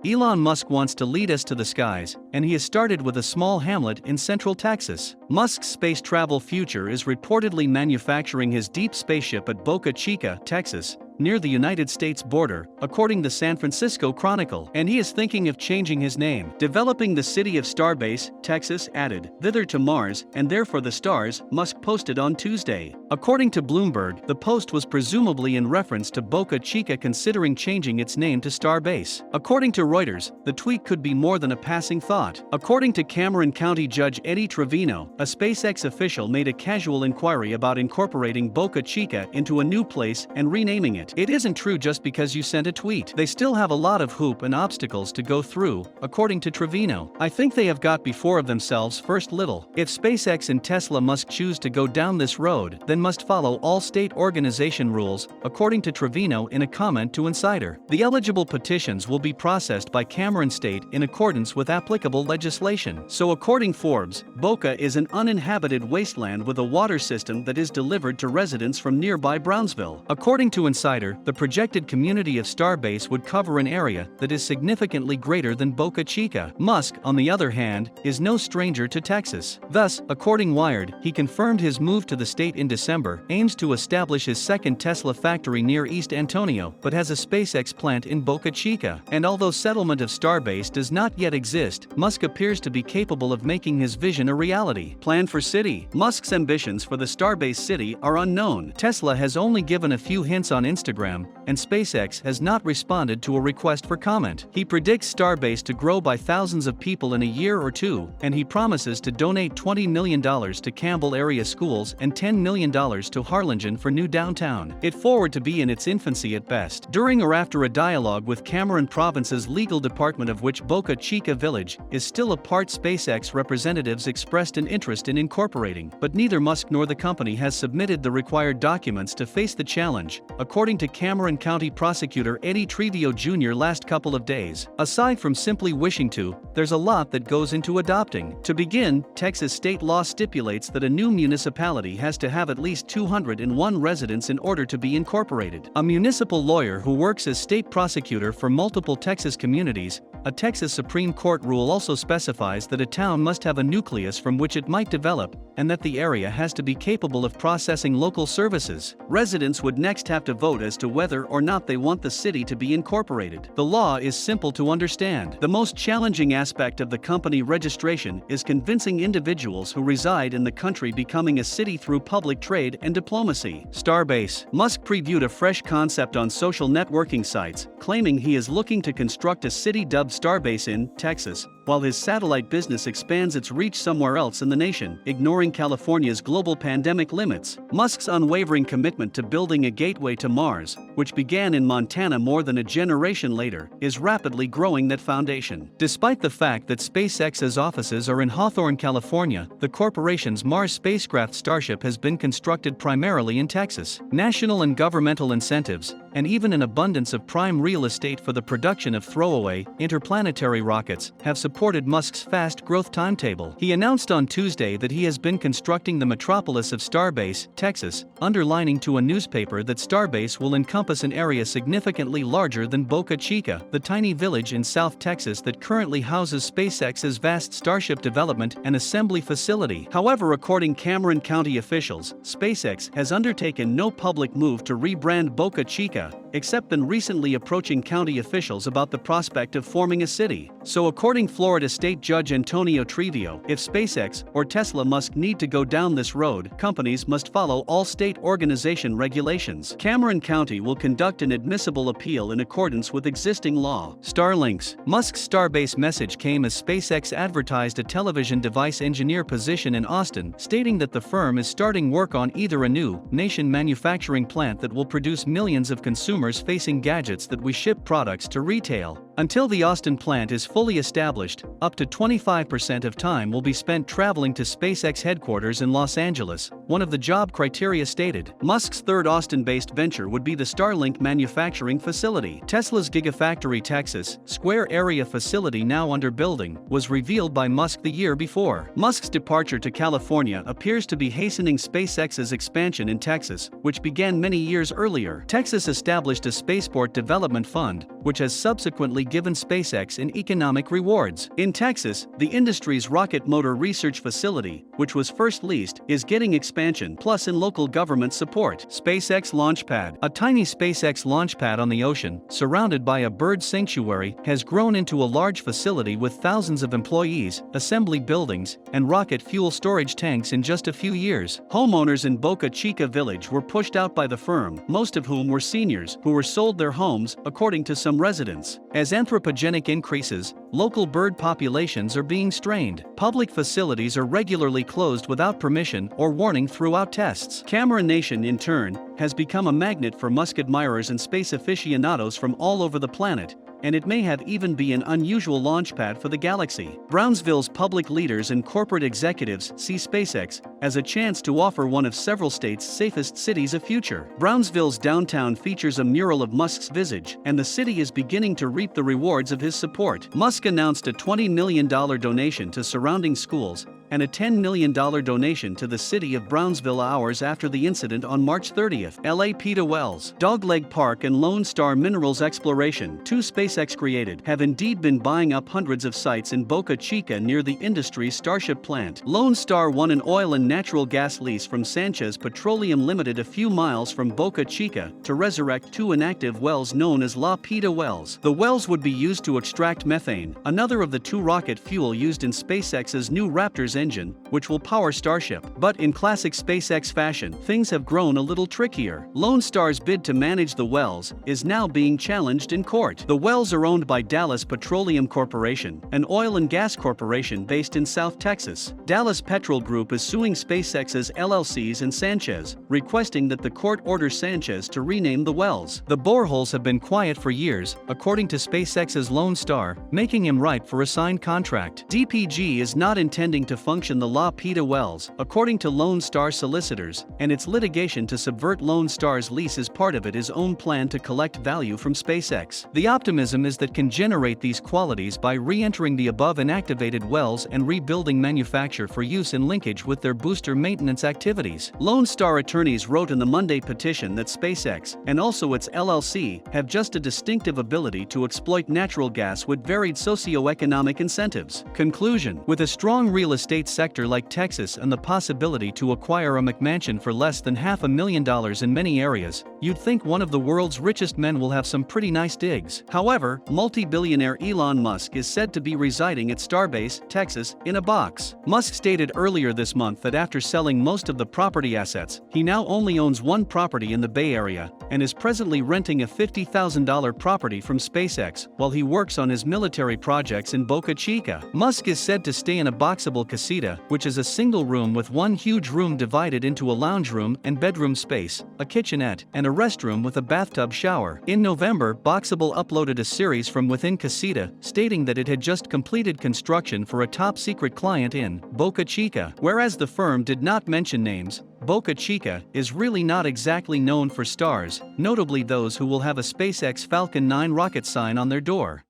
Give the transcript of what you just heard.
Elon Musk wants to lead us to the skies, and he has started with a small hamlet in central Texas. Musk's space travel future is reportedly manufacturing his deep spaceship at Boca Chica, Texas, near the United States border, according to San Francisco Chronicle, and he is thinking of changing his name. Developing the city of Starbase, Texas added Thither to Mars, and therefore the stars, Musk posted on Tuesday. According to Bloomberg, the post was presumably in reference to Boca Chica considering changing its name to Starbase. According to Reuters, the tweet could be more than a passing thought. According to Cameron County Judge Eddie Trevino, a SpaceX official made a casual inquiry about incorporating Boca Chica into a new place and renaming it. It isn't true just because you sent a tweet. They still have a lot of hoop and obstacles to go through, according to Trevino. I think they have got before of themselves first little. If SpaceX and Tesla must choose to go down this road, then must follow all state organization rules, according to Trevino in a comment to Insider. The eligible petitions will be processed by Cameron State in accordance with applicable legislation. So according Forbes, Boca is an uninhabited wasteland with a water system that is delivered to residents from nearby Brownsville. According to Insider, the projected community of Starbase would cover an area that is significantly greater than Boca Chica. Musk, on the other hand, is no stranger to Texas. Thus, according Wired, he confirmed his move to the state in December, aims to establish his second Tesla factory near East Antonio, but has a SpaceX plant in Boca Chica. And although settlement of Starbase does not yet exist, Musk appears to be capable of making his vision a reality. Plan for city. Musk's ambitions for the Starbase city are unknown. Tesla has only given a few hints on Instagram, and SpaceX has not responded to a request for comment. He predicts Starbase to grow by thousands of people in a year or two, and he promises to donate $20 million to Campbell area schools and $10 million to Harlingen for new downtown. It forward to be in its infancy at best. During or after a dialogue with Cameron Province's legal department, of which Boca Chica Village is still a part, SpaceX representatives expressed an interest in incorporating, but neither Musk nor the company has submitted the required documents to face the challenge, according to Cameron County Prosecutor Eddie Trevino Jr. last couple of days. Aside from simply wishing to, there's a lot that goes into adopting. To begin, Texas state law stipulates that a new municipality has to have at least 201 residents in order to be incorporated. A municipal lawyer who works as state prosecutor for multiple Texas communities, a Texas Supreme Court rule also specifies that a town must have a nucleus from which it might develop, and that the area has to be capable of processing local services. Residents would next have to vote as to whether or not they want the city to be incorporated. The law is simple to understand. The most challenging aspect of the company registration is convincing individuals who reside in the country becoming a city through public trade and diplomacy. Starbase. Musk previewed a fresh concept on social networking sites, claiming he is looking to construct a city dubbed Starbase in Texas, while his satellite business expands its reach somewhere else in the nation, ignoring California's global pandemic limits. Musk's unwavering commitment to building a gateway to Mars, which began in Montana more than a generation later, is rapidly growing that foundation. Despite the fact that SpaceX's offices are in Hawthorne, California, the corporation's Mars spacecraft Starship has been constructed primarily in Texas. National and governmental incentives, and even an abundance of prime real estate for the production of throwaway, interplanetary rockets, have supported Musk's fast growth timetable. He announced on Tuesday that he has been constructing the metropolis of Starbase, Texas, underlining to a newspaper that Starbase will encompass an area significantly larger than Boca Chica, the tiny village in South Texas that currently houses SpaceX's vast Starship development and assembly facility. However, according Cameron County officials, SpaceX has undertaken no public move to rebrand Boca Chica, except in recently approaching county officials about the prospect of forming a city. So according Florida State Judge Antonio Trevino, if SpaceX or Tesla must need to go down this road, companies must follow all state organization regulations. Cameron County will conduct an admissible appeal in accordance with existing law. Starlinks. Musk's Starbase message came as SpaceX advertised a television device engineer position in Austin, stating that the firm is starting work on either a new, nation manufacturing plant that will produce millions of consumers-facing gadgets that we ship products to retail. Until the Austin plant is fully established, up to 25% of time will be spent traveling to SpaceX headquarters in Los Angeles, one of the job criteria stated. Musk's third Austin-based venture would be the Starlink manufacturing facility. Tesla's Gigafactory Texas, Square Area facility now under building, was revealed by Musk the year before. Musk's departure to California appears to be hastening SpaceX's expansion in Texas, which began many years earlier. Texas established a spaceport development fund, which has subsequently given SpaceX an economic rewards. In Texas, the industry's rocket motor research facility, which was first leased, is getting expansion plus in local government support. SpaceX Launchpad. A tiny SpaceX launchpad on the ocean, surrounded by a bird sanctuary, has grown into a large facility with thousands of employees, assembly buildings, and rocket fuel storage tanks in just a few years. Homeowners in Boca Chica village were pushed out by the firm, most of whom were seniors who were sold their homes, according to some residents. As anthropogenic increases, local bird populations are being strained. Public facilities are regularly closed without permission or warning throughout tests. Cameron Nation, in turn, has become a magnet for Musk admirers and space aficionados from all over the planet, and it may have even be an unusual launchpad for the galaxy. Brownsville's public leaders and corporate executives see SpaceX as a chance to offer one of several states' safest cities a future. Brownsville's downtown features a mural of Musk's visage, and the city is beginning to reap the rewards of his support. Musk announced a $20 million donation to surrounding schools and a $10 million donation to the city of Brownsville hours after the incident on March 30th. LA PETA Wells, Dogleg Park and Lone Star Minerals Exploration, two SpaceX created, have indeed been buying up hundreds of sites in Boca Chica near the industry's Starship plant. Lone Star won an oil and natural gas lease from Sanchez Petroleum Limited a few miles from Boca Chica to resurrect two inactive wells known as La PETA wells. The wells would be used to extract methane, another of the two rocket fuel used in SpaceX's new Raptor's engine, which will power Starship. But in classic SpaceX fashion, things have grown a little trickier. Lone Star's bid to manage the wells is now being challenged in court. The wells are owned by Dallas Petroleum Corporation, an oil and gas corporation based in South Texas. Dallas Petrol Group is suing SpaceX's LLCs and Sanchez, requesting that the court order Sanchez to rename the wells. The boreholes have been quiet for years, according to SpaceX's Lone Star, making him ripe for a signed contract. DPG is not intending to function the La PETA wells, according to Lone Star solicitors, and its litigation to subvert Lone Star's lease is part of its own plan to collect value from SpaceX. The optimism is that can generate these qualities by re-entering the above inactivated wells and rebuilding manufacture for use in linkage with their booster maintenance activities. Lone Star attorneys wrote in the Monday petition that SpaceX, and also its LLC, have just a distinctive ability to exploit natural gas with varied socio-economic incentives. Conclusion: with a strong real estate sector like Texas and the possibility to acquire a McMansion for less than $500,000 in many areas, you'd think one of the world's richest men will have some pretty nice digs. However, multi-billionaire Elon Musk is said to be residing at Starbase, Texas, in a box. Musk stated earlier this month that after selling most of the property assets, he now only owns one property in the Bay Area and is presently renting a $50,000 property from SpaceX while he works on his military projects in Boca Chica. Musk is said to stay in a boxable casita, which is a single room with one huge room divided into a lounge room and bedroom space, a kitchenette, and a restroom with a bathtub shower. In November, Boxable uploaded a series from within Casita, stating that it had just completed construction for a top-secret client in Boca Chica. Whereas the firm did not mention names, Boca Chica is really not exactly known for stars, notably those who will have a SpaceX Falcon 9 rocket sign on their door.